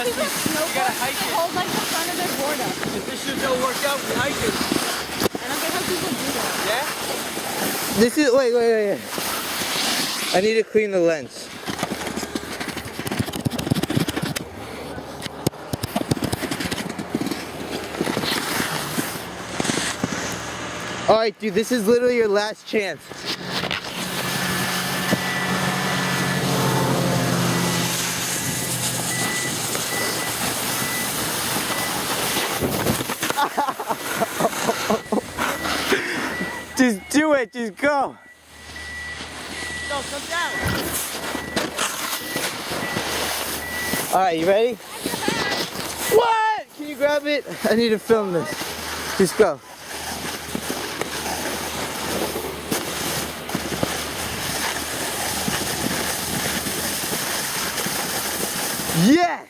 Some people snowboard and hold like the front of their board up. If this shoes don't work out, we hike it. I don't get how people do that. Yeah? This is, wait. I need to clean the lens. Alright, dude, this is literally your last chance. Just do it, just go. No, come down. Alright, you ready? What? Can you grab it? I need to film this. Just go. Yes!